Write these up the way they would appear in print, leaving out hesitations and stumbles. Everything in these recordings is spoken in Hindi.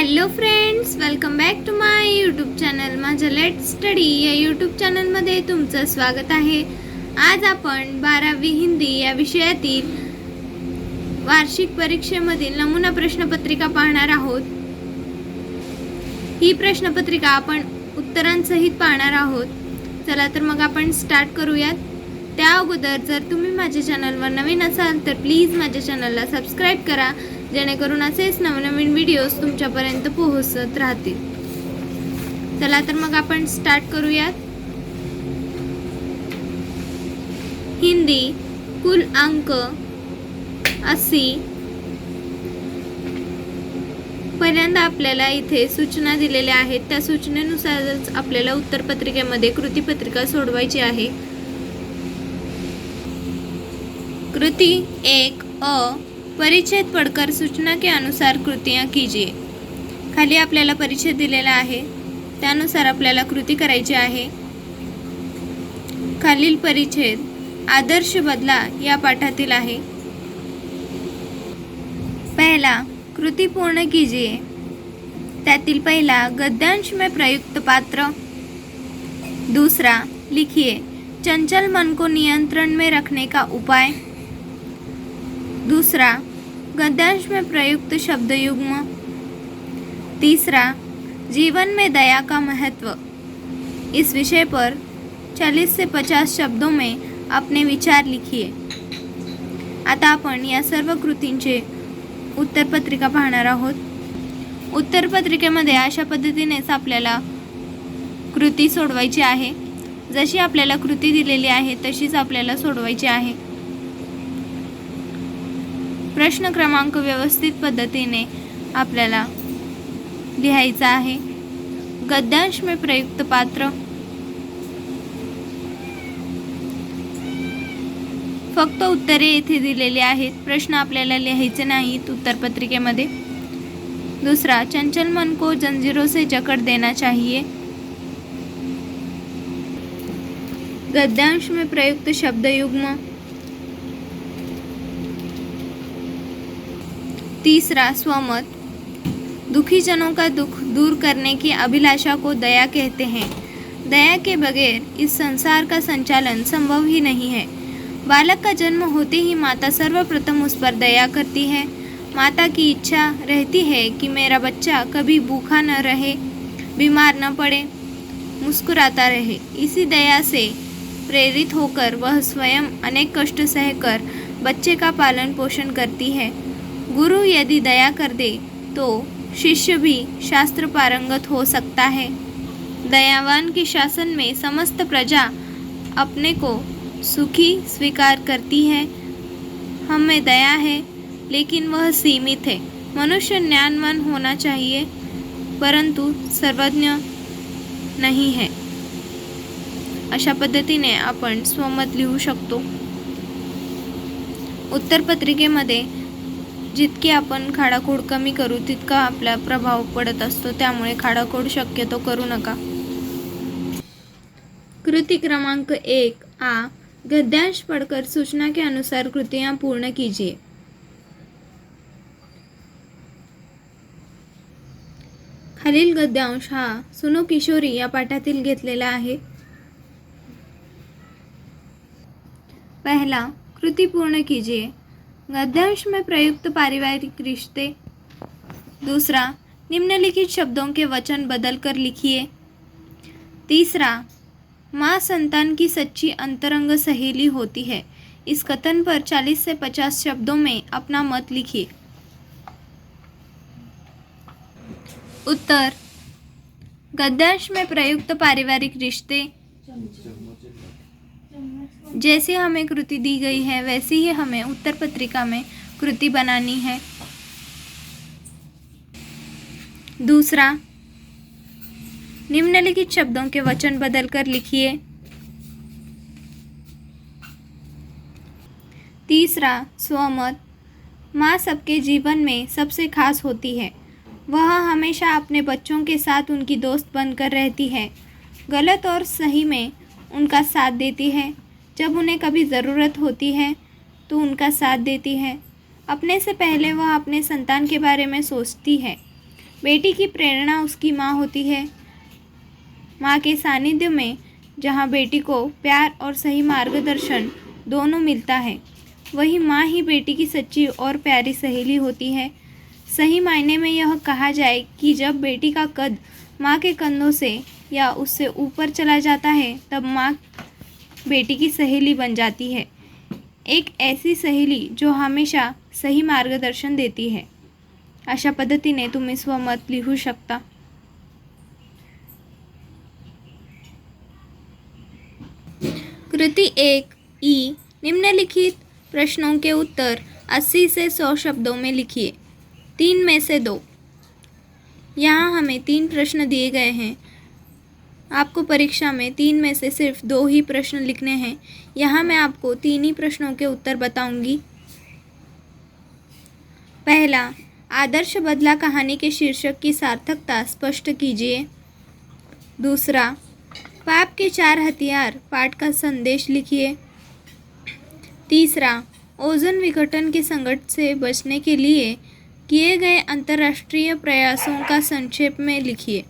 Hello friends, welcome back to my YouTube channel. माझं लेट स्टडी या यूट्यूब चॅनलमध्ये तुमचं स्वागत आहे. आज आपण 12वी हिंदी या विषयातील वार्षिक परीक्षेमधील नमुना प्रश्नपत्रिका पाहणार आहोत. ही प्रश्नपत्रिका आपण उत्तरांसहित पाहणार आहोत. चला तर मग आपण स्टार्ट करूयात. त्या अगोदर जर तुम्ही माझ्या चॅनलवर नवीन असाल तर प्लीज माझ्या चॅनलला सबस्क्राईब करा, जेणेकरून असेच नवनवीन व्हिडिओज तुमच्यापर्यंत पोहोचत राहतील. चला तर मग आपण स्टार्ट करूयात. हिंदी कुल अंक 80. पहिल्यांदा आपल्याला इथे सूचना दिलेल्या आहेत. त्या सूचनेनुसारच आपल्याला उत्तरपत्रिकेमध्ये कृतीपत्रिका सोडवायची आहे. कृती 1 अ परिच्छेद पढ़कर सूचना के अनुसार कृतियाँ कीजिए. खाली आपल्याला परिच्छेद दिलेला आहे, त्यानुसार आपल्याला कृती करायची आहे. खालील परिच्छेद आदर्श बदला या पाठातील आहे. पहला कृति पूर्ण कीजिए. त्यातील पहिला गद्यांश में प्रयुक्त पात्र. दूसरा लिखिए चंचल मन को नियंत्रण में रखने का उपाय. दूसरा गद्यांश में प्रयुक्त शब्द युग्म. तीसरा जीवन में दया का महत्व. इस विषय पर 40 से 50 शब्दों में अपने विचार लिखिए. आता आपण या सर्व कृतींचे उत्तरपत्रिका पाहणार आहोत. उत्तरपत्रिकेमध्ये अशा पद्धतीनेच आपल्याला कृती सोडवायची आहे. जशी आपल्याला कृती दिलेली आहे तशीच आपल्याला सोडवायची आहे. प्रश्न क्रमांक व्यवस्थित पद्धतीने आपल्याला लिहायचा आहे. गद्यांश में प्रयुक्त पात्र. फक्त उत्तरे येथे दिलेली आहेत. प्रश्न आपल्याला लिहायचे नाहीत उत्तरपत्रिकेमध्ये. दूसरा चंचल मन को जंजीरों से जकड़ देना चाहिए. गद्यांश में प्रयुक्त शब्द युग्म. तीसरा स्वमत. दुखी जनों का दुख दूर करने की अभिलाषा को दया कहते हैं. दया के बगैर इस संसार का संचालन संभव ही नहीं है. बालक का जन्म होते ही माता सर्वप्रथम उस पर दया करती है. माता की इच्छा रहती है कि मेरा बच्चा कभी भूखा न रहे, बीमार न पड़े, मुस्कुराता रहे. इसी दया से प्रेरित होकर वह स्वयं अनेक कष्ट सहकर बच्चे का पालन पोषण करती है. गुरु यदि दया कर दे तो शिष्य भी शास्त्र पारंगत हो सकता है. दयावान के शासन में समस्त प्रजा अपने को सुखी स्वीकार करती है. हम में दया है लेकिन वह सीमित है. मनुष्य ज्ञानवान होना चाहिए परंतु सर्वज्ञ नहीं है. अशा पद्धतीने आपण स्वमत लिहू शकतो. उत्तरपत्रिकेमध्ये जितकी आपण खाडाखोड कमी करू तितका आपला प्रभाव पडत असतो. त्यामुळे खाडाखोड शक्यतो करू नका. कृति क्रमांक 1 आ गद्यांश पढ़कर सूचना के अनुसार कृतियाँ पूर्ण कीजिए. खालील गद्यांश हा सुनो किशोरी या पाठातील घेतलेला आहे. पहला कृति पूर्ण कीजिए. गद्यांश में प्रयुक्त पारिवारिक रिश्ते. दूसरा निम्नलिखित शब्दों के वचन बदलकर लिखिए. तीसरा माँ संतान की सच्ची अंतरंग सहेली होती है. इस कथन पर 40 से 50 शब्दों में अपना मत लिखिए. उत्तर गद्यांश में प्रयुक्त पारिवारिक रिश्ते. जैसे हमें कृति दी गई है वैसी ही हमें उत्तर पत्रिका में कृति बनानी है. दूसरा निम्नलिखित शब्दों के वचन बदलकर लिखिए. तीसरा स्वमत. माँ सबके जीवन में सबसे खास होती है. वह हमेशा अपने बच्चों के साथ उनकी दोस्त बनकर रहती है. गलत और सही में उनका साथ देती है. जब उन्हें कभी ज़रूरत होती है तो उनका साथ देती है. अपने से पहले वह अपने संतान के बारे में सोचती है. बेटी की प्रेरणा उसकी माँ होती है। माँ के सानिध्य में जहाँ बेटी को प्यार और सही मार्गदर्शन दोनों मिलता है, वही माँ ही बेटी की सच्ची और प्यारी सहेली होती है। सही मायने में यह कहा जाए कि जब बेटी का कद माँ के कंधों से या उससे ऊपर चला जाता है, तब माँ बेटी की सहेली बन जाती है। एक ऐसी सहेली जो हमेशा सही मार्गदर्शन देती है। अशा पद्धतीने तुम्ही स्वमत लिहू शकता। कृति 1 ई, निम्नलिखित प्रश्नों के उत्तर 80 से 100 शब्दों में लिखिए। 3 में से 2। यहाँ हमें 3 प्रश्न दिए गए हैं। आपको परीक्षा में 3 में से सिर्फ 2 ही प्रश्न लिखने हैं। यहाँ मैं आपको 3 ही प्रश्नों के उत्तर बताऊंगी। पहला, आदर्श बदला कहानी के शीर्षक की सार्थकता स्पष्ट कीजिए। दूसरा, पाप के 4 हथियार पाठ का संदेश लिखिए। तीसरा, ओजोन विघटन के संकट से बचने के लिए किए गए अंतर्राष्ट्रीय प्रयासों का संक्षेप में लिखिए।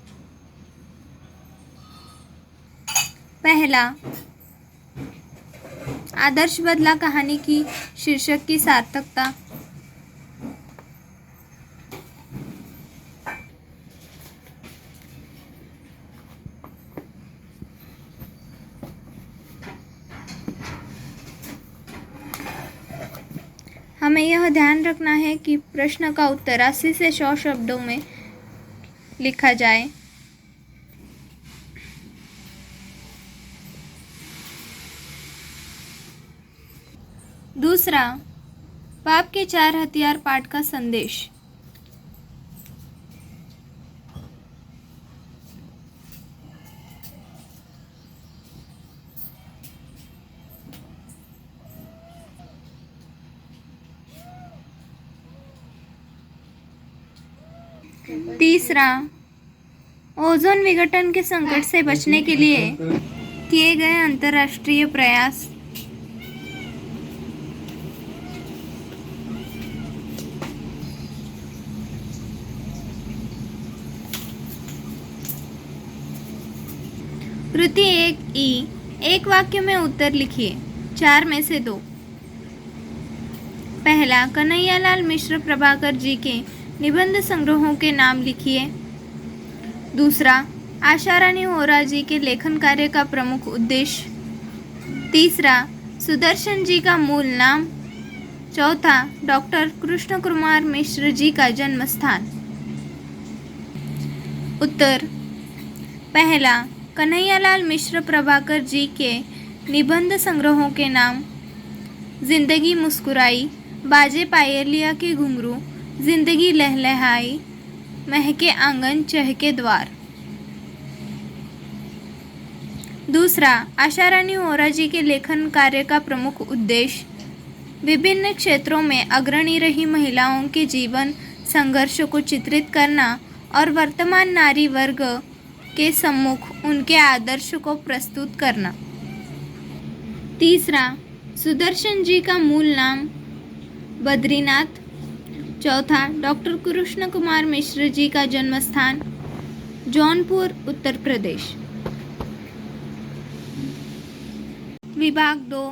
पहला, आदर्श बदला कहानी की शीर्षक की सार्थकता। हमें यह ध्यान रखना है कि प्रश्न का उत्तर 80 से 100 शब्दों में लिखा जाए। दूसरा, पाप के 4 हथियार पाठ का संदेश। तीसरा, ओजोन विघटन के संकट से बचने के लिए किए गए अंतर्राष्ट्रीय प्रयास। कृति 1 ई, एक वाक्य में उत्तर लिखिए। 4 में से 2। पहला, कन्हैयालाल मिश्र प्रभाकर जी के निबंध संग्रहों के नाम लिखिए। दूसरा, आशा रानी होरा जी के लेखन कार्य का प्रमुख उद्देश्य। तीसरा, सुदर्शन जी का मूल नाम। चौथा, डॉक्टर कृष्ण कुमार मिश्र जी का जन्म स्थान। उत्तर। पहला, कन्हैयालाल मिश्र प्रभाकर जी के निबंध संग्रहों के नाम। जिंदगी मुस्कुराई, बाजे पायलिया के घुंघरू, जिंदगी लहलहाई, महके आंगन चहके द्वार। दूसरा, आशा रानी होरा जी के लेखन कार्य का प्रमुख उद्देश्य विभिन्न क्षेत्रों में अग्रणी रही महिलाओं के जीवन संघर्ष को चित्रित करना और वर्तमान नारी वर्ग के सम्मुख उनके आदर्श को प्रस्तुत करना। तीसरा, सुदर्शन जी का मूल नाम। बद्रीनाथ। चौथा, डॉक्टर कृष्ण कुमार मिश्र जी का जन्म स्थान जौनपुर, उत्तर प्रदेश। विभाग 2,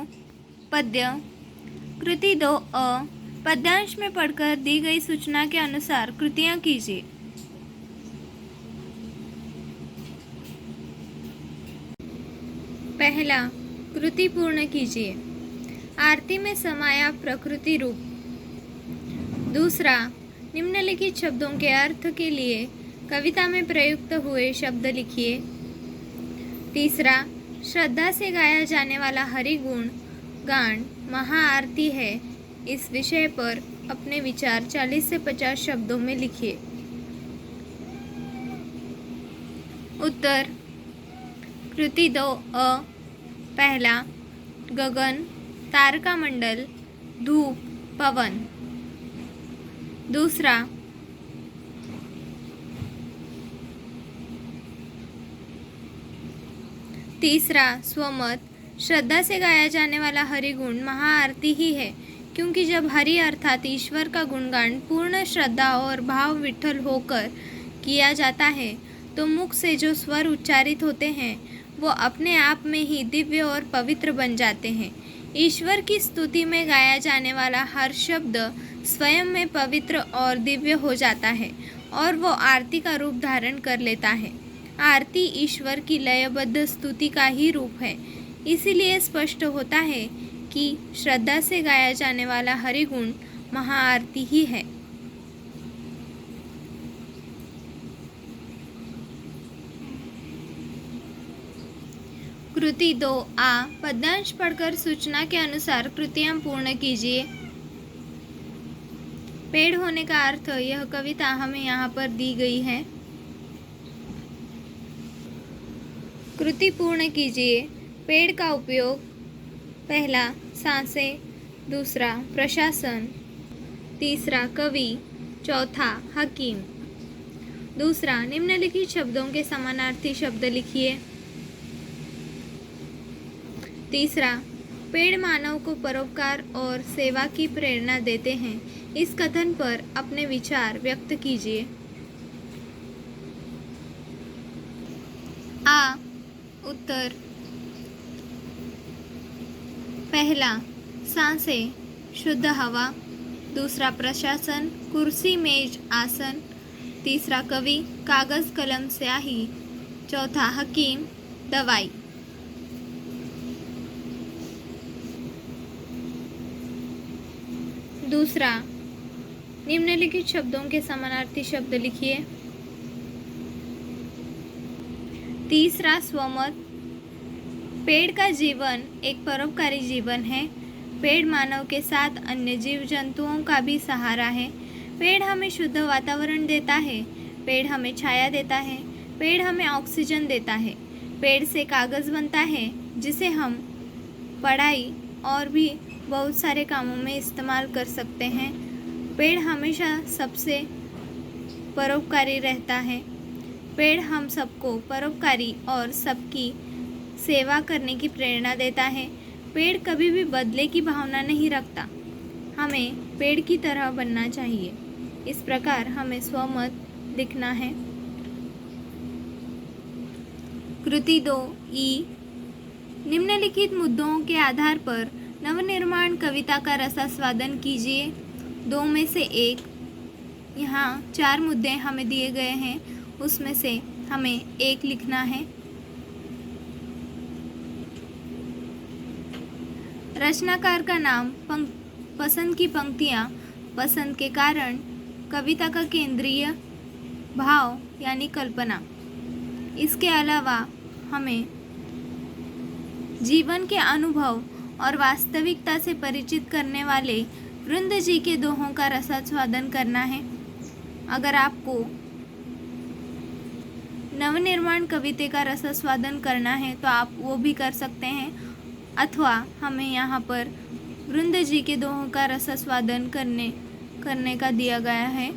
पद्य। कृति 2 अ, पद्यांश में पढ़कर दी गई सूचना के अनुसार कृतियां कीजिए। पहला, कृति पूर्ण कीजिए। आरती में समाया प्रकृति रूप। दूसरा, निम्नलिखित शब्दों के अर्थ के लिए कविता में प्रयुक्त हुए शब्द लिखिए। तीसरा, श्रद्धा से गाया जाने वाला हरि गुण गान महाआरती है, इस विषय पर अपने विचार 40 से 50 शब्दों में लिखिए। उत्तर। कृति 2 अ, पहला, गगन, तारका मंडल, धूप, पवन। दूसरा, तीसरा, स्वमत, श्रद्धा से गाया जाने वाला हरि गुण महाआरती ही है, क्योंकि जब हरि अर्थात ईश्वर का गुणगान पूर्ण श्रद्धा और भाव विठ्ठल होकर किया जाता है तो मुख से जो स्वर उच्चारित होते हैं वो अपने आप में ही दिव्य और पवित्र बन जाते हैं। ईश्वर की स्तुति में गाया जाने वाला हर शब्द स्वयं में पवित्र और दिव्य हो जाता है और वो आरती का रूप धारण कर लेता है। आरती ईश्वर की लयबद्ध स्तुति का ही रूप है। इसीलिए स्पष्ट होता है कि श्रद्धा से गाया जाने वाला हरिगुण महाआरती ही है। कृति 2A पद्यांश पढ़कर सूचना के अनुसार कृतियां पूर्ण कीजिए। पेड़ होने का अर्थ यह कविता हमें यहाँ पर दी गई है। कृति पूर्ण कीजिए। पेड़ का उपयोग: पहला सांसें, दूसरा प्रशासन, तीसरा कवि, चौथा हकीम। दूसरा निम्नलिखित शब्दों के समानार्थी शब्द लिखिए। तीसरा पेड़ मानव को परोपकार और सेवा की प्रेरणा देते हैं। इस कथन पर अपने विचार व्यक्त कीजिए। आ उत्तर: पहला सांसें, शुद्ध हवा, दूसरा प्रशासन, कुर्सी मेज आसन, तीसरा कवि, कागज कलम स्याही, चौथा हकीम, दवाई। दूसरा निम्नलिखित शब्दों के समानार्थी शब्द लिखिए। तीसरा स्वमत: पेड़ का जीवन एक परोपकारी जीवन है। पेड़ मानव के साथ अन्य जीव जंतुओं का भी सहारा है। पेड़ हमें शुद्ध वातावरण देता है। पेड़ हमें छाया देता है। पेड़ हमें ऑक्सीजन देता है। पेड़ से कागज़ बनता है जिसे हम पढ़ाई और भी बहुत सारे कामों में इस्तेमाल कर सकते हैं। पेड़ हमेशा सबसे परोपकारी रहता है। पेड़ हम सबको परोपकारी और सबकी सेवा करने की प्रेरणा देता है। पेड़ कभी भी बदले की भावना नहीं रखता। हमें पेड़ की तरह बनना चाहिए। इस प्रकार हमें स्वमत लिखना है। कृति 2E निम्नलिखित मुद्दों के आधार पर नवनिर्माण कविता का रसास्वादन कीजिए। 2 में से 1। यहाँ 4 मुद्दे हमें दिए गए हैं, उसमें से हमें 1 लिखना है। रचनाकार का नाम, पसंद की पंक्तियाँ, पसंद के कारण, कविता का केंद्रीय भाव यानी कल्पना। इसके अलावा हमें जीवन के अनुभव और वास्तविकता से परिचित करने वाले वृंद जी के दोहों का रसास्वादन करना है। अगर आपको नवनिर्माण कविता का रसास्वादन करना है तो आप वो भी कर सकते हैं, अथवा हमें यहाँ पर वृंद जी के दोहों का रसास्वादन करने का दिया गया है।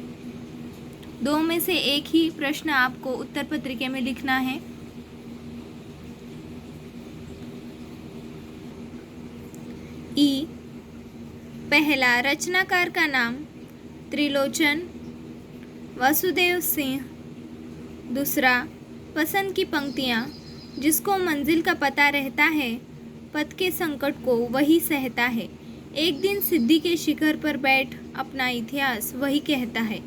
2 में से 1 ही प्रश्न आपको उत्तर पत्रिका में लिखना है। ई पहला रचनाकार का नाम त्रिलोचन वासुदेव सिंह। दूसरा पसंद की पंक्तियाँ, जिसको मंजिल का पता रहता है, पथ के संकट को वही सहता है। एक दिन सिद्धि के शिखर पर बैठ अपना इतिहास वही कहता है।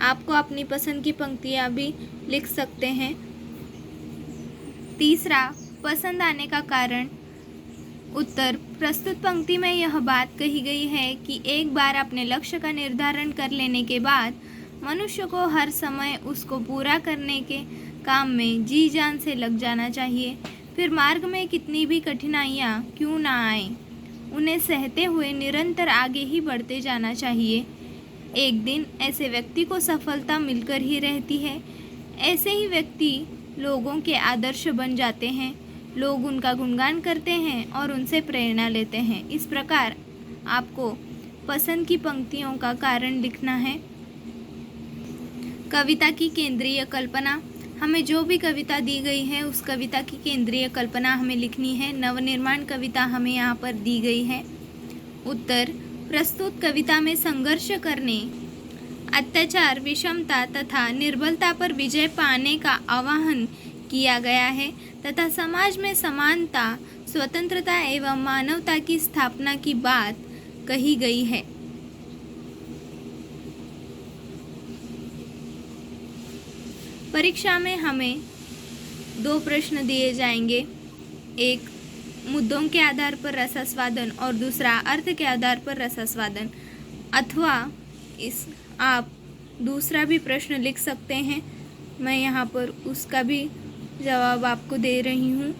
आपको अपनी पसंद की पंक्तियाँ भी लिख सकते हैं। तीसरा पसंद आने का कारण। उत्तर: प्रस्तुत पंक्ति में यह बात कही गई है कि एक बार अपने लक्ष्य का निर्धारण कर लेने के बाद मनुष्य को हर समय उसको पूरा करने के काम में जी जान से लग जाना चाहिए। फिर मार्ग में कितनी भी कठिनाइयाँ क्यों ना आए, उन्हें सहते हुए निरंतर आगे ही बढ़ते जाना चाहिए। एक दिन ऐसे व्यक्ति को सफलता मिलकर ही रहती है। ऐसे ही व्यक्ति लोगों के आदर्श बन जाते हैं। लोग उनका गुणगान करते हैं और उनसे प्रेरणा लेते हैं। इस प्रकार आपको पसंद की पंक्तियों का कारण लिखना है। कविता की केंद्रीय कल्पना। हमें जो भी कविता दी गई है उस कविता की केंद्रीय कल्पना हमें लिखनी है। नवनिर्माण कविता हमें यहाँ पर दी गई है। उत्तर: प्रस्तुत कविता में संघर्ष करने अत्याचार, विषमता तथा निर्बलता पर विजय पाने का आह्वान किया गया है तथा समाज में समानता, स्वतंत्रता एवं मानवता की स्थापना की बात कही गई है। परीक्षा में हमें 2 प्रश्न दिए जाएंगे, एक मुद्दों के आधार पर रसास्वादन और दूसरा अर्थ के आधार पर रसास्वादन, अथवा आप दूसरा भी प्रश्न लिख सकते हैं। मैं यहाँ पर उसका भी जवाब आपको दे रही हूँ।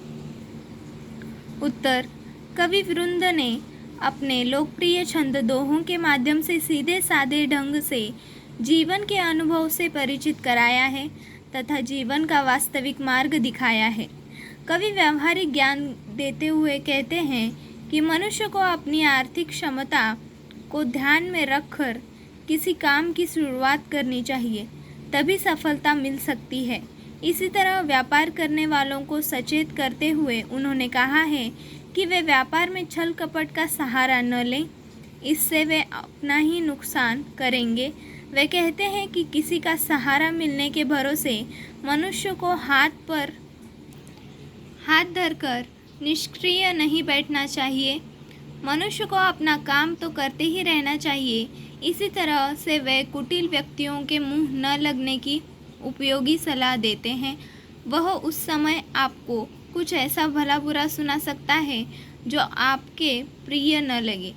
उत्तर, कवि वृंद ने अपने लोकप्रिय छंद दोहों के माध्यम से सीधे साधे ढंग से जीवन के अनुभव से परिचित कराया है तथा जीवन का वास्तविक मार्ग दिखाया है। कवि व्यावहारिक ज्ञान देते हुए कहते हैं कि मनुष्य को अपनी आर्थिक क्षमता को ध्यान में रखकर किसी काम की शुरुआत करनी चाहिए, तभी सफलता मिल सकती है। इसी तरह व्यापार करने वालों को सचेत करते हुए उन्होंने कहा है कि वे व्यापार में छल कपट का सहारा न लें, इससे वे अपना ही नुकसान करेंगे। वे कहते हैं कि किसी का सहारा मिलने के भरोसे मनुष्य को हाथ धरकर निष्क्रिय नहीं बैठना चाहिए। मनुष्य को अपना काम तो करते ही रहना चाहिए। इसी तरह से वे कुटिल व्यक्तियों के मुंह न लगने की उपयोगी सलाह देते हैं। वह उस समय आपको कुछ ऐसा भला बुरा सुना सकता है जो आपके प्रिय न लगे।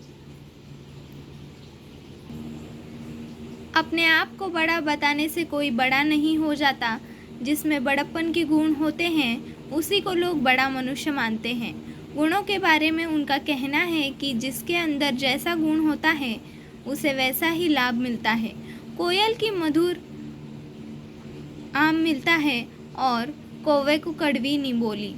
अपने आप को बड़ा बताने से कोई बड़ा नहीं हो जाता। जिसमें बड़प्पन के गुण होते हैं उसी को लोग बड़ा मनुष्य मानते हैं। गुणों के बारे में उनका कहना है कि जिसके अंदर जैसा गुण होता है उसे वैसा ही लाभ मिलता है। कोयल की मधुर आम मिलता है और कौवे को कड़वी निबोली।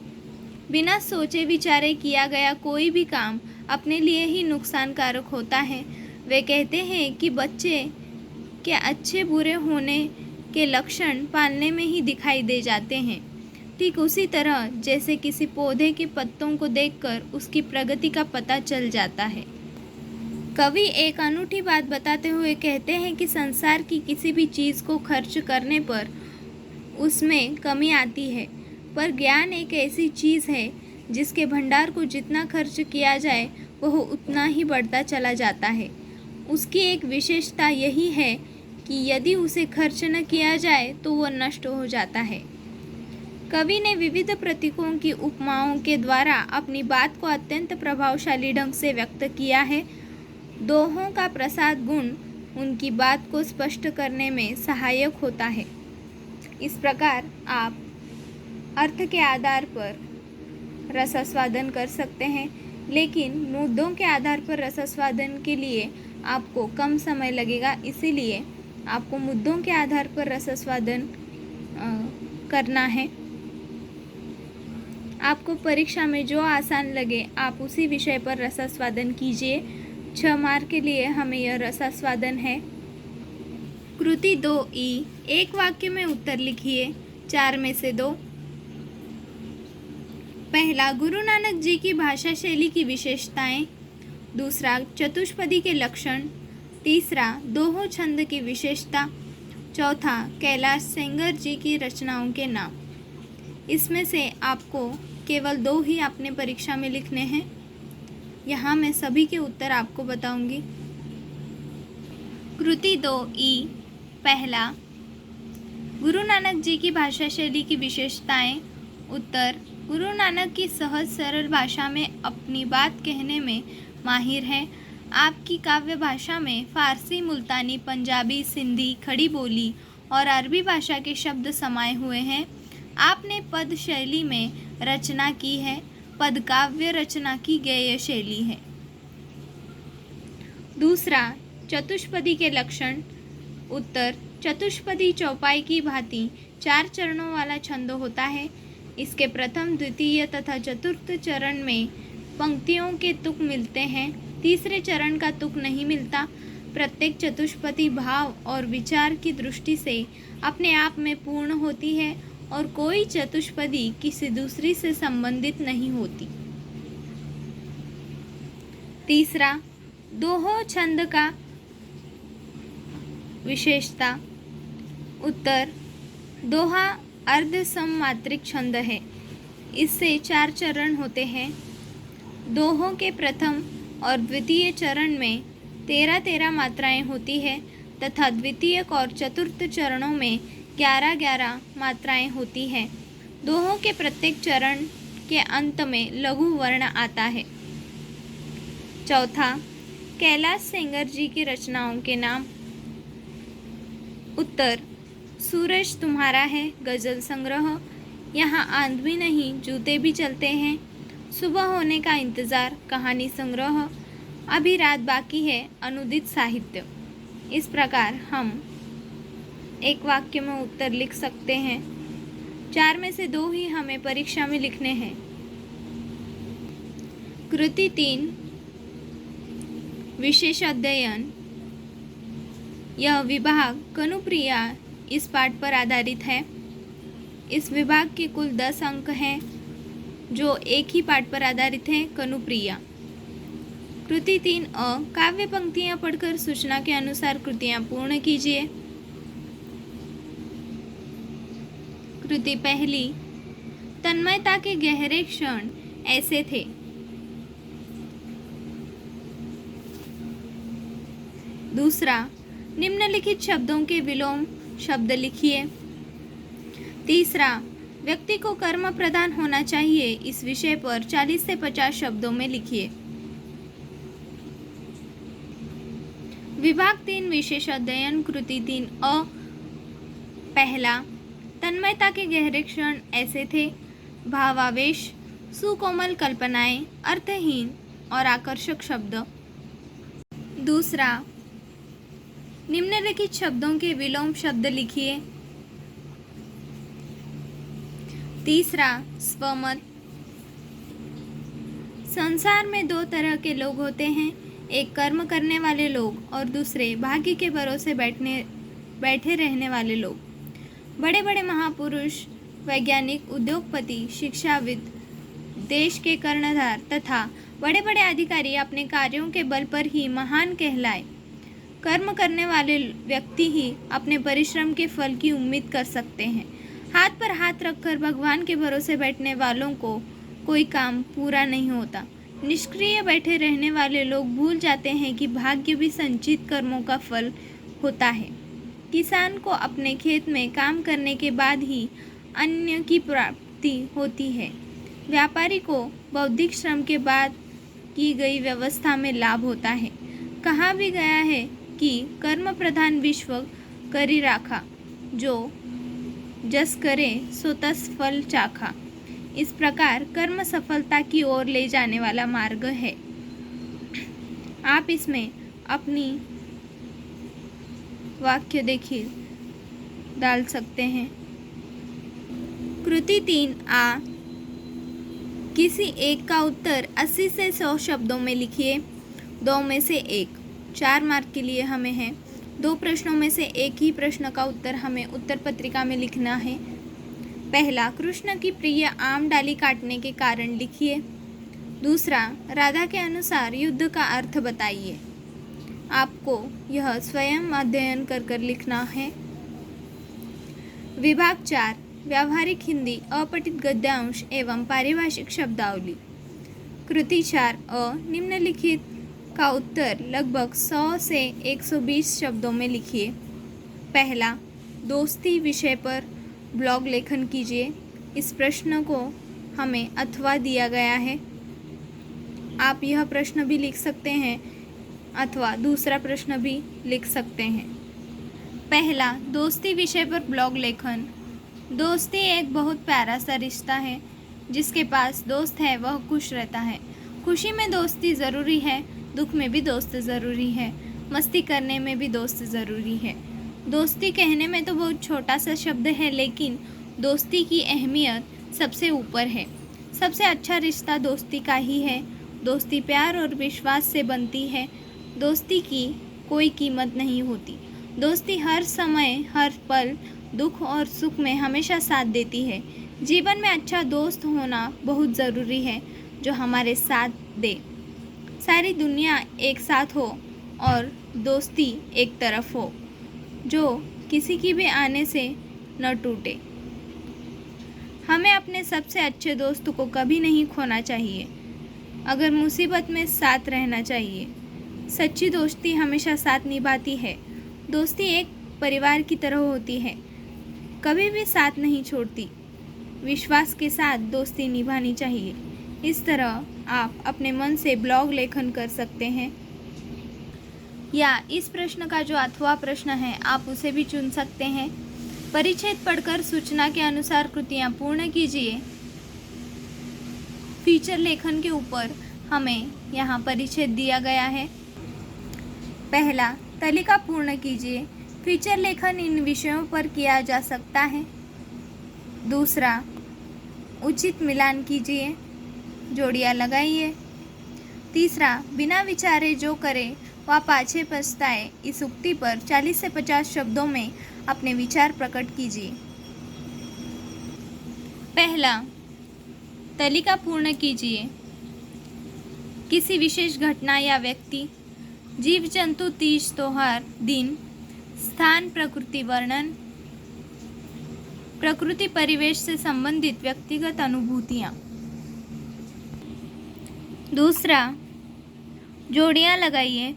बिना सोचे विचारे किया गया कोई भी काम अपने लिए ही नुकसानकारक होता है। वे कहते हैं कि बच्चे के अच्छे बुरे होने के लक्षण पालने में ही दिखाई दे जाते हैं। ठीक उसी तरह जैसे किसी पौधे के पत्तों को देखकर उसकी प्रगति का पता चल जाता है। कवि एक अनूठी बात बताते हुए कहते हैं कि संसार की किसी भी चीज़ को खर्च करने पर उसमें कमी आती है, पर ज्ञान एक ऐसी चीज़ है जिसके भंडार को जितना खर्च किया जाए वह उतना ही बढ़ता चला जाता है। उसकी एक विशेषता यही है कि यदि उसे खर्च न किया जाए तो वह नष्ट हो जाता है। कवि ने विविध प्रतीकों की उपमाओं के द्वारा अपनी बात को अत्यंत प्रभावशाली ढंग से व्यक्त किया है। दोहों का प्रसाद गुण उनकी बात को स्पष्ट करने में सहायक होता है। इस प्रकार आप अर्थ के आधार पर रसास्वादन कर सकते हैं, लेकिन मुद्दों के आधार पर रसास्वादन के लिए आपको कम समय लगेगा। इसीलिए आपको मुद्दों के आधार पर रसास्वादन करना है। आपको परीक्षा में जो आसान लगे आप उसी विषय पर रसास्वादन कीजिए। 6 मार्क के लिए हमें यह रसास्वादन है। कृति 2E, एक वाक्य में उत्तर लिखिए 4 में से 2। पहला, गुरु नानक जी की भाषा शैली की विशेषताएं। दूसरा, चतुष्पदी के लक्षण। तीसरा, दोहो छंद की विशेषता। चौथा, कैलाश सेंगर जी की रचनाओं के नाम। इसमें से आपको केवल 2 ही अपने परीक्षा में लिखने हैं। यहाँ मैं सभी के उत्तर आपको बताऊंगी। कृति 2E, पहला, गुरु नानक जी की भाषा शैली की विशेषताएं। उत्तर, गुरु नानक की सहज सरल भाषा में अपनी बात कहने में माहिर है। आपकी काव्य भाषा में फारसी, मुल्तानी, पंजाबी, सिंधी, खड़ी बोली और अरबी भाषा के शब्द समाये हुए हैं। आपने पद शैली में रचना की है। पद काव्य रचना की गेय शैली है। दूसरा, चतुष्पदी के लक्षण। उत्तर, चतुष्पदी चौपाई की भांति 4 चरणों वाला छंद होता है। इसके प्रथम, द्वितीय तथा चतुर्थ चरण में पंक्तियों के तुक मिलते हैं। तीसरे चरण का तुक नहीं मिलता। प्रत्येक चतुष्पदी भाव और विचार की दृष्टि से अपने आप में पूर्ण होती है और कोई चतुष्पदी किसी दूसरी से संबंधित नहीं होती। तीसरा, दोहो छंद का विशेषता। उत्तर, दोहा अर्ध सममात्रिक छंद है। इससे 4 चरण होते हैं। दोहों के प्रथम और द्वितीय चरण में 13-13 मात्राएं होती है तथा द्वितीयक और चतुर्थ चरणों में 11-11 मात्राएं होती है। दोहों के प्रत्येक चरण के अंत में लघु वर्ण आता है। चौथा, कैलाश सेंगर जी की रचनाओं के नाम। उत्तर, सूरज तुम्हारा है गजल संग्रह, यहाँ आंध भी नहीं जूते भी चलते हैं, सुबह होने का इंतज़ार कहानी संग्रह, अभी रात बाकी है अनुदित साहित्य। इस प्रकार हम एक वाक्य में उत्तर लिख सकते हैं। 4 में से 2 ही हमें परीक्षा में लिखने हैं। कृति 3, विशेष अध्ययन। यह विभाग कनुप्रिया इस पाठ पर आधारित है। इस विभाग के कुल 10 अंक हैं जो एक ही पाठ पर आधारित है, कनुप्रिया। कृति 3 काव्य पंक्तियां पढ़कर सूचना के अनुसार कृतियां पूर्ण कीजिए। कृति पहली, तन्मयता के गहरे क्षण ऐसे थे। दूसरा, निम्नलिखित शब्दों के विलोम शब्द लिखिए। तीसरा, व्यक्ति को कर्म प्रधान होना चाहिए, इस विषय पर 40 से 50 शब्दों में लिखिए। विभाग 3 विशेष अध्ययन कृति 3 पहला, तन्मयता के गहरे क्षण ऐसे थे। भावावेश, सुकोमल कल्पनाएं, अर्थहीन और आकर्षक शब्द। दूसरा, निम्नलिखित शब्दों के विलोम शब्द लिखिए। तीसरा, स्वमत। संसार में 2 तरह के लोग होते हैं, एक कर्म करने वाले लोग और दूसरे भाग्य के भरोसे बैठे रहने वाले लोग। बड़े बड़े महापुरुष, वैज्ञानिक, उद्योगपति, शिक्षाविद, देश के कर्णधार तथा बड़े बड़े अधिकारी अपने कार्यों के बल पर ही महान कहलाए। कर्म करने वाले व्यक्ति ही अपने परिश्रम के फल की उम्मीद कर सकते हैं। हाथ पर हाथ रखकर भगवान के भरोसे बैठने वालों को कोई काम पूरा नहीं होता। निष्क्रिय बैठे रहने वाले लोग भूल जाते हैं कि भाग्य भी संचित कर्मों का फल होता है। किसान को अपने खेत में काम करने के बाद ही अन्न की प्राप्ति होती है। व्यापारी को बौद्धिक श्रम के बाद की गई व्यवस्था में लाभ होता है। कहा भी गया है कि कर्म प्रधान विश्व करी राखा, जो जस करे सो तस फल चाखा। इस प्रकार कर्म सफलता की ओर ले जाने वाला मार्ग है। आप इसमें अपनी वाक्य देखिए डाल सकते हैं। कृति 3 किसी एक का उत्तर 80 से 100 शब्दों में लिखिए। 2 में से 1, 4 मार्क के लिए हमें है। 2 प्रश्नों में से एक ही प्रश्न का उत्तर हमें उत्तर पत्रिका में लिखना है। पहला, कृष्ण की प्रिय आम डाली काटने के कारण लिखिए। दूसरा, राधा के अनुसार युद्ध का अर्थ बताइए। आपको यह स्वयं अध्ययन कर लिखना है। विभाग 4 व्यावहारिक हिंदी, अपठित गद्यांश एवं पारिभाषिक शब्दावली। कृति 4 निम्नलिखित का उत्तर लगभग 100 से 120 शब्दों में लिखिए। पहला, दोस्ती विषय पर ब्लॉग लेखन कीजिए। इस प्रश्न को हमें अथवा दिया गया है। आप यह प्रश्न भी लिख सकते हैं अथवा दूसरा प्रश्न भी लिख सकते हैं। पहला, दोस्ती विषय पर ब्लॉग लेखन। दोस्ती एक बहुत प्यारा सा रिश्ता है। जिसके पास दोस्त है वह खुश रहता है। खुशी में दोस्ती ज़रूरी है, दुख में भी दोस्त ज़रूरी है, मस्ती करने में भी दोस्त ज़रूरी है। दोस्ती कहने में तो बहुत छोटा सा शब्द है, लेकिन दोस्ती की अहमियत सबसे ऊपर है। सबसे अच्छा रिश्ता दोस्ती का ही है। दोस्ती प्यार और विश्वास से बनती है। दोस्ती की कोई कीमत नहीं होती। दोस्ती हर समय हर पल दुख और सुख में हमेशा साथ देती है। जीवन में अच्छा दोस्त होना बहुत ज़रूरी है जो हमारे साथ दे। सारी दुनिया एक साथ हो और दोस्ती एक तरफ हो जो किसी की भी आने से न टूटे। हमें अपने सबसे अच्छे दोस्त को कभी नहीं खोना चाहिए। अगर मुसीबत में साथ रहना चाहिए। सच्ची दोस्ती हमेशा साथ निभाती है। दोस्ती एक परिवार की तरह होती है, कभी भी साथ नहीं छोड़ती। विश्वास के साथ दोस्ती निभानी चाहिए। इस तरह आप अपने मन से ब्लॉग लेखन कर सकते हैं, या इस प्रश्न का जो अथवा प्रश्न है आप उसे भी चुन सकते हैं। परिच्छेद पढ़कर सूचना के अनुसार कृतियाँ पूर्ण कीजिए। फीचर लेखन के ऊपर हमें यहाँ परिच्छेद दिया गया है। पहला, तालिका पूर्ण कीजिए। फीचर लेखन इन विषयों पर किया जा सकता है। दूसरा, उचित मिलान कीजिए, जोड़ियाँ लगाइए। तीसरा, बिना विचारे जो करे वह पाछे पछताए, इस उक्ति पर 40 से 50 शब्दों में अपने विचार प्रकट कीजिए। पहला, तालिका पूर्ण कीजिए। किसी विशेष घटना या व्यक्ति, जीव जंतु, तीज त्योहार, दिन, स्थान, प्रकृति वर्णन, प्रकृति परिवेश से संबंधित व्यक्तिगत अनुभूतियाँ। दूसरा, जोड़ियाँ लगाइए।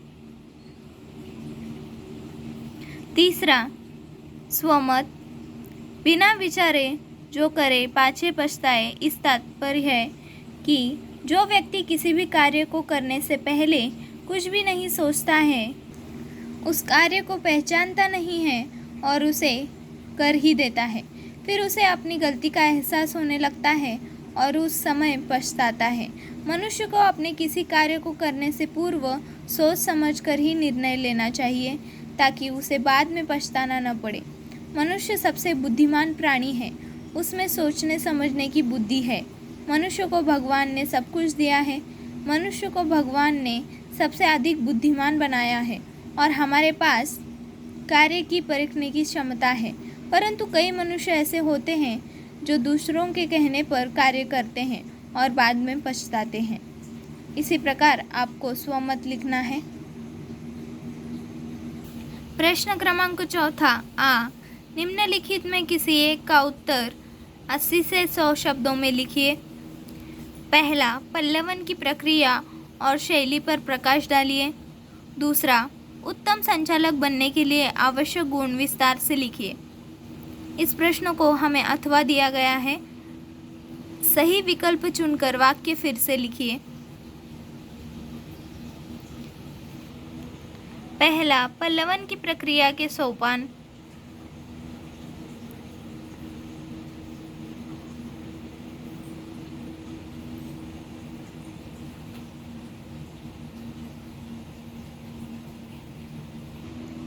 तीसरा, स्वमत, बिना विचारे जो करे पाछे पछताए, इस तात्पर्य है कि जो व्यक्ति किसी भी कार्य को करने से पहले कुछ भी नहीं सोचता है, उस कार्य को पहचानता नहीं है और उसे कर ही देता है, फिर उसे अपनी गलती का एहसास होने लगता है और उस समय पछताता है। मनुष्य को अपने किसी कार्य को करने से पूर्व सोच समझ कर ही निर्णय लेना चाहिए, ताकि उसे बाद में पछताना न पड़े। मनुष्य सबसे बुद्धिमान प्राणी है, उसमें सोचने समझने की बुद्धि है। मनुष्य को भगवान ने सब कुछ दिया है। मनुष्य को भगवान ने सबसे अधिक बुद्धिमान बनाया है और हमारे पास कार्य की परखने की क्षमता है। परंतु कई मनुष्य ऐसे होते हैं जो दूसरों के कहने पर कार्य करते हैं और बाद में पछताते हैं। इसी प्रकार आपको स्वमत लिखना है। प्रश्न क्रमांक चौथा आ, निम्नलिखित में किसी एक का उत्तर 80 से 100 शब्दों में लिखिए। पहला, पल्लवन की प्रक्रिया और शैली पर प्रकाश डालिए। दूसरा, उत्तम संचालक बनने के लिए आवश्यक गुण विस्तार से लिखिए। इस प्रश्न को हमें अथवा दिया गया है। सही विकल्प चुनकर वाक्य फिर से लिखिए। पहला, पल्लवन की प्रक्रिया के सोपान।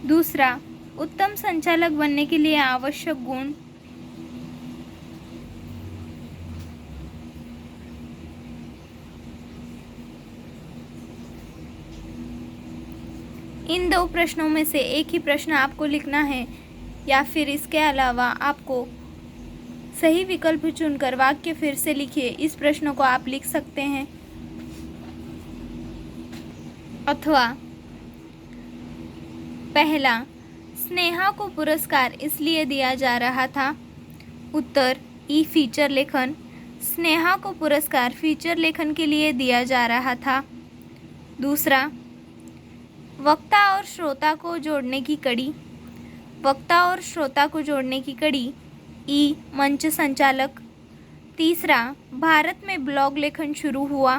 दूसरा, उत्तम संचालक बनने के लिए आवश्यक गुण। इन दो प्रश्नों में से एक ही प्रश्न आपको लिखना है, या फिर इसके अलावा आपको सही विकल्प चुनकर वाक्य फिर से लिखिए। इस प्रश्न को आप लिख सकते हैं। अथवा पहला, स्नेहा को पुरस्कार इसलिए दिया जा रहा था। उत्तर ई, फीचर लेखन। स्नेहा को पुरस्कार फीचर लेखन के लिए दिया जा रहा था। दूसरा, वक्ता और श्रोता को जोड़ने की कड़ी। वक्ता और श्रोता को जोड़ने की कड़ी ई, मंच संचालक। तीसरा, भारत में ब्लॉग लेखन शुरू हुआ।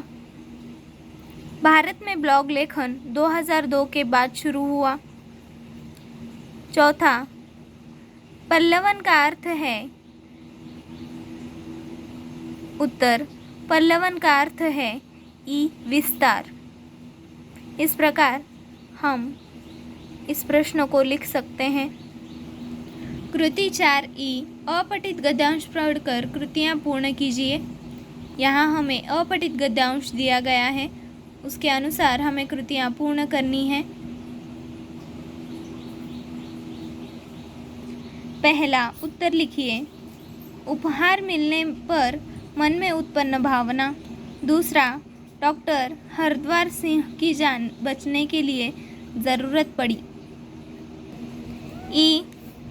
भारत में ब्लॉग लेखन 2002 के बाद शुरू हुआ। चौथा, पल्लवन का अर्थ है। उत्तर, पल्लवन का अर्थ है ई, विस्तार। इस प्रकार हम इस प्रश्न को लिख सकते हैं। कृति 4 ई, अपठित गद्यांश पढ़कर कृतियाँ पूर्ण कीजिए। यहाँ हमें अपठित गद्यांश दिया गया है, उसके अनुसार हमें कृतियाँ पूर्ण करनी है। पहला, उत्तर लिखिए। उपहार मिलने पर मन में उत्पन्न भावना। दूसरा, डॉक्टर हरद्वार सिंह की जान बचने के लिए ज़रूरत पड़ी। ई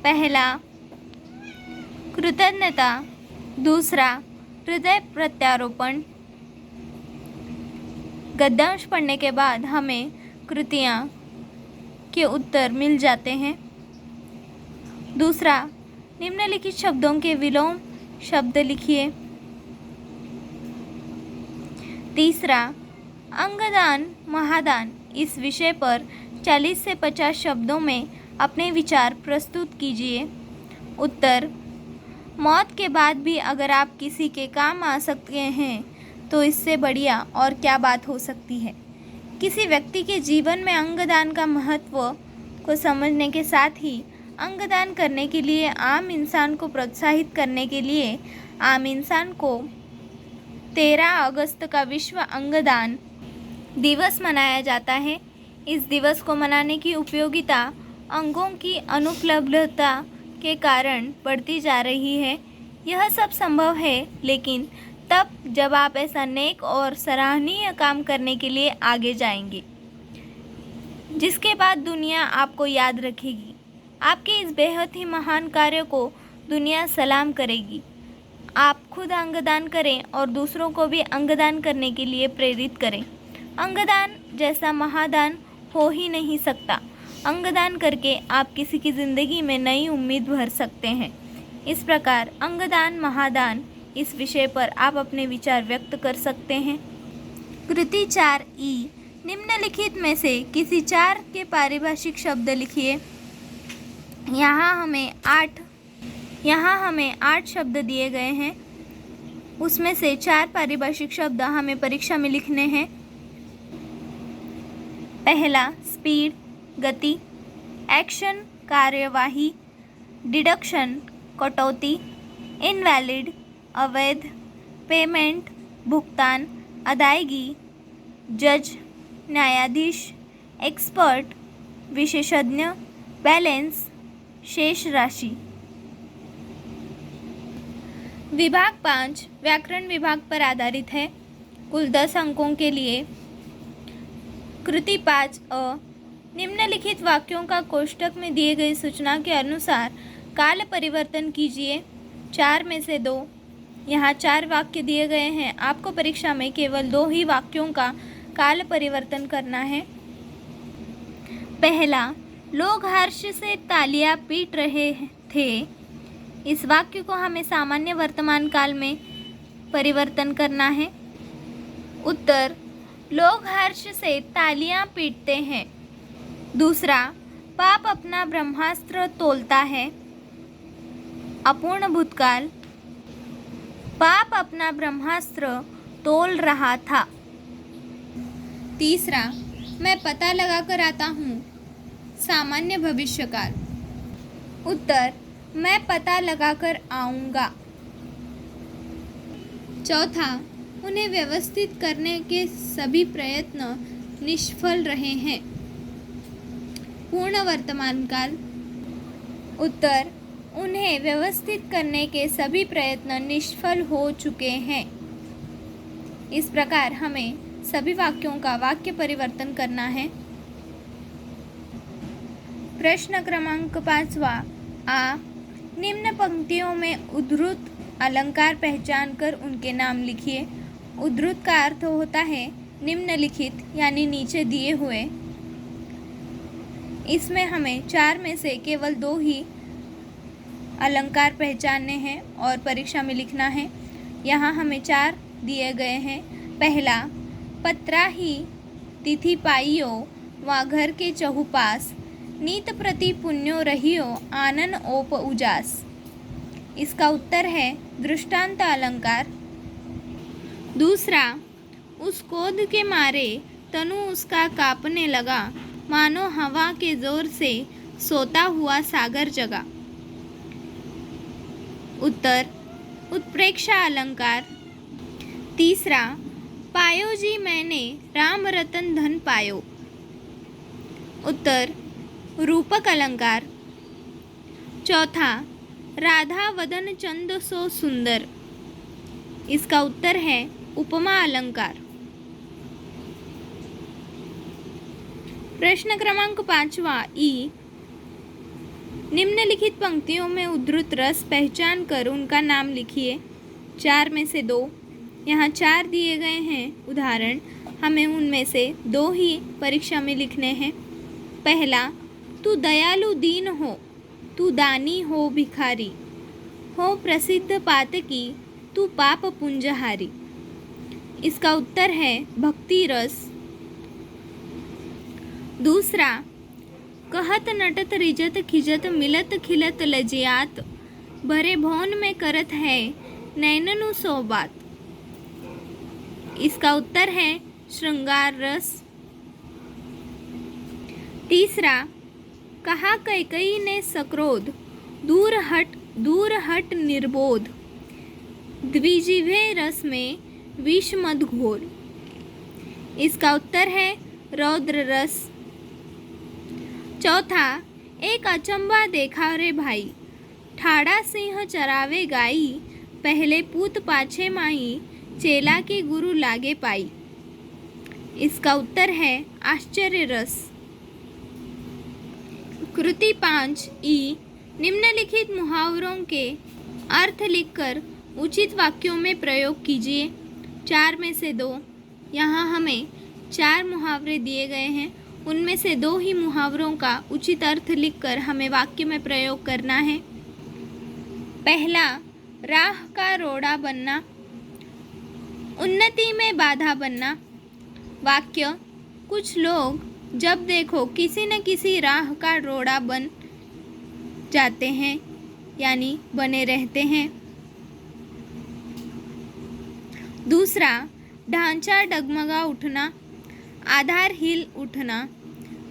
पहला कृतज्ञता, दूसरा हृदय प्रत्यारोपण। गद्यांश पढ़ने के बाद हमें कृतियाँ के उत्तर मिल जाते हैं। दूसरा, निम्नलिखित शब्दों के विलोम शब्द लिखिए। तीसरा, अंगदान महादान इस विषय पर 40 से 50 शब्दों में अपने विचार प्रस्तुत कीजिए। उत्तर, मौत के बाद भी अगर आप किसी के काम आ सकते हैं तो इससे बढ़िया और क्या बात हो सकती है। किसी व्यक्ति के जीवन में अंगदान का महत्व को समझने के साथ ही अंगदान करने के लिए आम इंसान को प्रोत्साहित करने के लिए आम इंसान को 13 अगस्त का विश्व अंगदान दिवस मनाया जाता है। इस दिवस को मनाने की उपयोगिता अंगों की अनुपलब्धता के कारण बढ़ती जा रही है। यह सब संभव है लेकिन तब जब आप ऐसा नेक और सराहनीय काम करने के लिए आगे जाएंगे जिसके बाद दुनिया आपको याद रखेगी। आपके इस बेहद ही महान कार्य को दुनिया सलाम करेगी। आप खुद अंगदान करें और दूसरों को भी अंगदान करने के लिए प्रेरित करें। अंगदान जैसा महादान हो ही नहीं सकता। अंगदान करके आप किसी की ज़िंदगी में नई उम्मीद भर सकते हैं। इस प्रकार अंगदान महादान इस विषय पर आप अपने विचार व्यक्त कर सकते हैं। कृति 4 ई निम्नलिखित में से किसी 4 के पारिभाषिक शब्द लिखिए। यहाँ हमें 8 शब्द दिए गए हैं। उसमें से 4 पारिभाषिक शब्द हमें परीक्षा में लिखने हैं। पहला, स्पीड गति, एक्शन कार्यवाही, डिडक्शन कटौती, इनवैलिड अवैध, पेमेंट भुगतान, अदायगी, जज न्यायाधीश, एक्सपर्ट विशेषज्ञ, बैलेंस शेष राशि। विभाग 5 व्याकरण विभाग पर आधारित है। कुल 10 अंकों के लिए कृति 5 अ निम्नलिखित वाक्यों का कोष्ठक में दिए गई सूचना के अनुसार काल परिवर्तन कीजिए। 4 में से 2। यहाँ 4 वाक्य दिए गए हैं। आपको परीक्षा में केवल 2 ही वाक्यों का काल परिवर्तन करना है। पहला, लोग हर्ष से तालियां पीट रहे थे। इस वाक्य को हमें सामान्य वर्तमान काल में परिवर्तन करना है। उत्तर, लोग हर्ष से तालियां पीटते हैं। दूसरा, पाप अपना ब्रह्मास्त्र तोलता है। अपूर्ण भूतकाल, पाप अपना ब्रह्मास्त्र तोल रहा था। तीसरा, मैं पता लगा कर आता हूँ। सामान्य भविष्यकाल। उत्तर, मैं पता लगा कर आऊँगा। चौथा, उन्हें व्यवस्थित करने के सभी प्रयत्न निष्फल रहे हैं। पूर्ण वर्तमान काल। उत्तर, उन्हें व्यवस्थित करने के सभी प्रयत्न निष्फल हो चुके हैं। इस प्रकार हमें सभी वाक्यों का वाक्य परिवर्तन करना है। प्रश्न क्रमांक 5 आ निम्न पंक्तियों में उद्धृत अलंकार पहचान कर उनके नाम लिखिए। उद्धृत का अर्थ होता है निम्नलिखित यानी नीचे दिए हुए। इसमें हमें 4 में से केवल 2 ही अलंकार पहचानने हैं और परीक्षा में लिखना है। यहाँ हमें 4 दिए गए हैं। पहला, पत्रा ही तिथि पाइयो वा घर के चहुपास, नीत प्रति पुण्यो रहियो आनन ओप उजास। इसका उत्तर है दृष्टांत अलंकार। दूसरा, उस क्रोध के मारे तनु उसका कांपने लगा, मानो हवा के जोर से सोता हुआ सागर जगा। उत्तर, उत्प्रेक्षा अलंकार। तीसरा, पायो जी मैंने राम रतन धन पायो। उत्तर, रूपक अलंकार। चौथा, राधा वदन चंद सो सुंदर। इसका उत्तर है उपमा अलंकार। प्रश्न क्रमांक 5 ई निम्नलिखित पंक्तियों में उद्धृत रस पहचान कर उनका नाम लिखिए। 4 में से 2। यहाँ 4 दिए गए हैं उदाहरण, हमें उनमें से 2 ही परीक्षा में लिखने हैं। पहला, तू दयालु दीन हो, तू दानी हो भिखारी, हो प्रसिद्ध पातकी, तू पाप पुंजहारी। इसका उत्तर है भक्ति रस। दूसरा, कहत नटत रिजत खिजत मिलत खिलत लजियात, भरे भौन में करत है नैननु सो बात। इसका उत्तर है श्रृंगार रस। तीसरा, कहा कैकई ने सक्रोध, दूर हट निर्बोध, द्विजिह्वे रस में विष मद घोर। इसका उत्तर है रौद्र रस। चौथा, एक अचंबा देखा रे भाई, ठाड़ा सिंह चरावे गाई, पहले पूत पाछे माई, चेला के गुरु लागे पाई। इसका उत्तर है आश्चर्य रस। कृति 5 ई, निम्नलिखित मुहावरों के अर्थ लिखकर उचित वाक्यों में प्रयोग कीजिए। 4 में से 2। यहाँ हमें 4 मुहावरे दिए गए हैं, उनमें से 2 ही मुहावरों का उचित अर्थ लिखकर हमें वाक्य में प्रयोग करना है। पहला, राह का रोड़ा बनना, उन्नति में बाधा बनना। वाक्य, कुछ लोग जब देखो किसी न किसी राह का रोड़ा बन जाते हैं, यानी बने रहते हैं। दूसरा, ढांचा डगमगा उठना, आधार हिल उठना।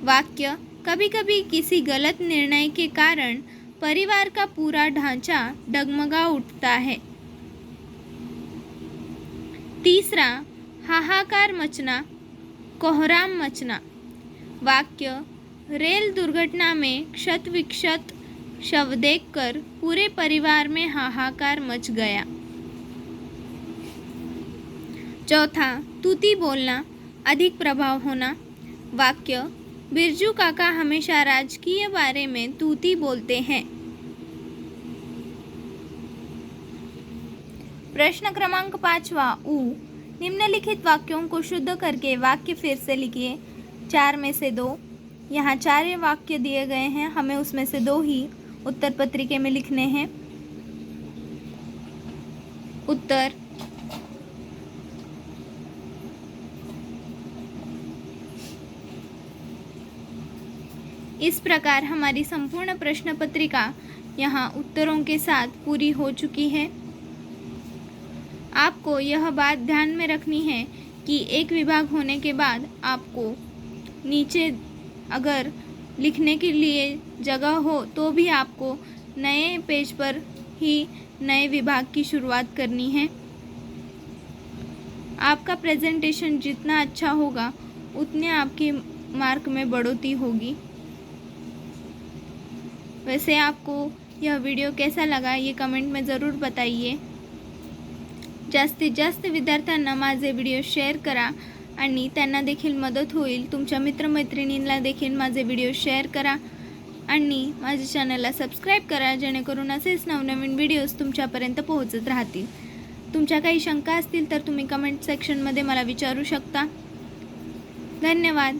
वाक्य, कभी कभी किसी गलत निर्णय के कारण परिवार का पूरा ढांचा डगमगा उठता है। तीसरा, हाहाकार मचना, कोहराम मचना। वाक्य, रेल दुर्घटना में क्षत विक्षत शव देखकर पूरे परिवार में हाहाकार मच गया। चौथा, तूती बोलना, अधिक प्रभाव होना। वाक्य, बिरजू काका हमेशा राजकीय बारे में तूती बोलते हैं। प्रश्न क्रमांक 5वां ऊ, निम्नलिखित वाक्यों को शुद्ध करके वाक्य फिर से लिखिए। 4 में से 2। यहाँ 4 वाक्य दिए गए हैं, हमें उसमें से 2 ही उत्तर पत्रिका में लिखने हैं। उत्तर, इस प्रकार हमारी संपूर्ण प्रश्न पत्रिका यहाँ उत्तरों के साथ पूरी हो चुकी है। आपको यह बात ध्यान में रखनी है कि एक विभाग होने के बाद आपको नीचे अगर लिखने के लिए जगह हो तो भी आपको नए पेज पर ही नए विभाग की शुरुआत करनी है। आपका प्रेजेंटेशन जितना अच्छा होगा उतने आपके मार्क में बढ़ोतरी होगी। वैसे आपको यह व्हिडिओ कैसा लगा ये कमेंट में ज़रूर बताइए। जास्तीत जास्त विद्यार्थ्यांना माझे व्हिडिओ शेअर करा आणि त्यांना देखील मदत होईल। तुमच्या मित्रमैत्रिणींना देखील माझे व्हिडिओ शेअर करा आणि माझ्या चॅनलला सबस्क्राईब करा, जेणेकरून असेच नवनवीन व्हिडिओज तुमच्यापर्यंत पोहोचत राहतील। तुमच्या काही शंका असतील तर तुम्ही कमेंट सेक्शनमध्ये मला विचारू शकता। धन्यवाद।